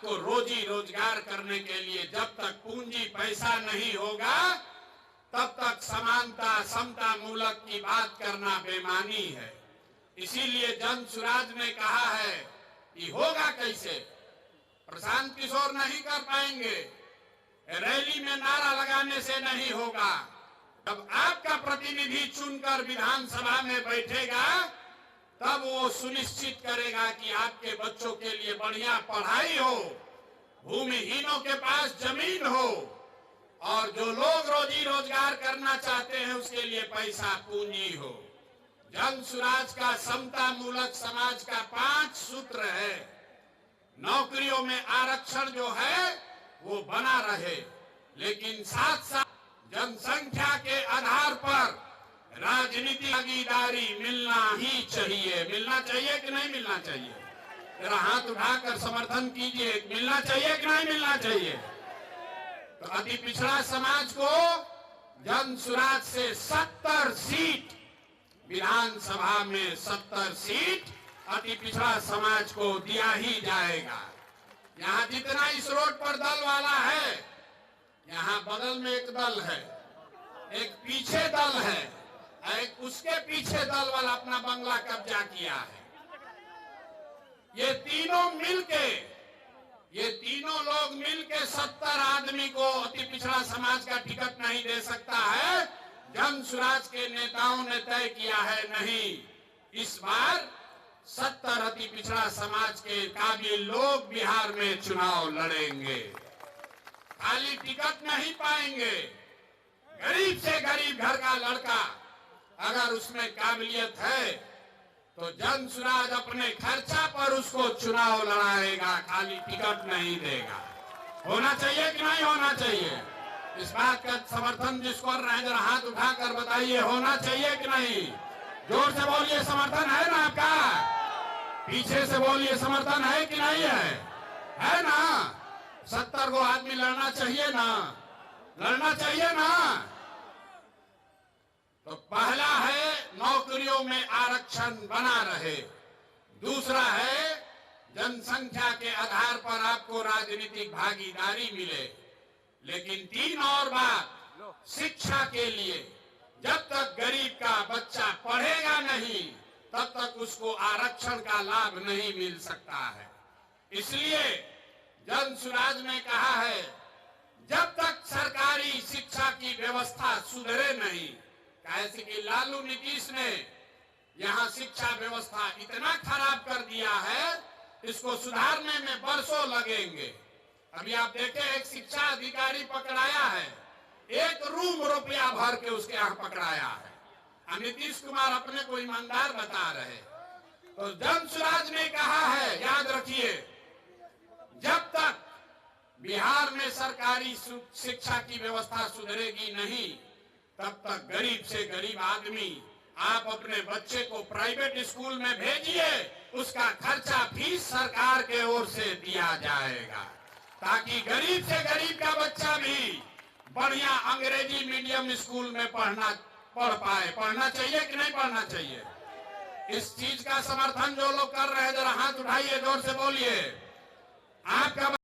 आपको रोजी रोजगार करने के लिए जब तक पूंजी पैसा नहीं होगा तब तक समानता समता मूलक की बात करना बेमानी है। इसीलिए जन सुराज ने कहा है कि होगा कैसे, प्रशांत किशोर नहीं कर पाएंगे, रैली में नारा लगाने से नहीं होगा। जब आपका प्रतिनिधि चुनकर विधानसभा में बैठेगा तब वो सुनिश्चित करेगा कि आपके बच्चों के लिए बढ़िया पढ़ाई हो, भूमिहीनों के पास जमीन हो, और जो लोग रोजी रोजगार करना चाहते हैं उसके लिए पैसा पूंजी हो। जन सुराज का समता मूलक समाज का 5 सूत्र है। नौकरियों में आरक्षण जो है वो बना रहे, लेकिन साथ साथ जनसंख्या के आधार पर राजनीतिक भागीदारी मिलना ही चाहिए। मिलना चाहिए कि नहीं मिलना चाहिए? जरा हाथ उठाकर समर्थन कीजिए, मिलना चाहिए कि नहीं मिलना चाहिए? तो अति पिछड़ा समाज को जन सुराज से 70 सीट, विधानसभा में 70 सीट अति पिछड़ा समाज को दिया ही जाएगा। यहाँ जितना इस रोड पर दल वाला है, यहाँ बगल में एक दल है, एक पीछे दल है, एक उसके पीछे दल वाला अपना बंगला कब्जा किया है। ये तीनों लोग मिलके 70 आदमी को अति पिछड़ा समाज का टिकट नहीं दे सकता है। जन सुराज के नेताओं ने तय किया है, नहीं, इस बार 70 अति पिछड़ा समाज के काबिल लोग बिहार में चुनाव लड़ेंगे। खाली टिकट नहीं पाएंगे। गरीब से गरीब घर का लड़का अगर उसमें काबिलियत है तो जन सुराज अपने खर्चा पर उसको चुनाव लड़ाएगा, खाली टिकट नहीं देगा। होना चाहिए कि नहीं होना चाहिए? इस बात का समर्थन जिसको कर रहे हैं जरा हाथ उठाकर बताइए, होना चाहिए कि नहीं? जोर से बोलिए, समर्थन है ना आपका? पीछे से बोलिए, समर्थन है कि नहीं है? है ना? 70 को आदमी लड़ना चाहिए ना? लड़ना चाहिए ना? तो पहला है नौकरियों में आरक्षण बना रहे, दूसरा है जनसंख्या के आधार पर आपको राजनीतिक भागीदारी मिले, लेकिन 3 और बात, शिक्षा के लिए जब तक गरीब का बच्चा पढ़ेगा नहीं तब तक उसको आरक्षण का लाभ नहीं मिल सकता है। इसलिए जन सुराज ने कहा है जब तक सरकारी शिक्षा की व्यवस्था सुधरे नहीं, कैसे कि लालू नीतीश ने यहाँ शिक्षा व्यवस्था इतना खराब कर दिया है, इसको सुधारने में बरसों लगेंगे। अभी आप देखें, एक शिक्षा अधिकारी पकड़ाया है, 1 रूम रुपया भर के उसके यहाँ पकड़ाया है। नीतीश कुमार अपने को ईमानदार बता रहे। तो जन सुराज ने कहा है, याद रखिए, जब तक बिहार में सरकारी शिक्षा की व्यवस्था सुधरेगी नहीं तब तक गरीब से गरीब आदमी आप अपने बच्चे को प्राइवेट स्कूल में भेजिए, उसका खर्चा फीस सरकार के ओर से दिया जाएगा, ताकि गरीब से गरीब का बच्चा भी बढ़िया अंग्रेजी मीडियम स्कूल में पढ़ पाए। पढ़ना चाहिए कि नहीं पढ़ना चाहिए? इस चीज का समर्थन जो लोग कर रहे हैं जरा हाथ उठाइए, जोर से बोलिए। आपका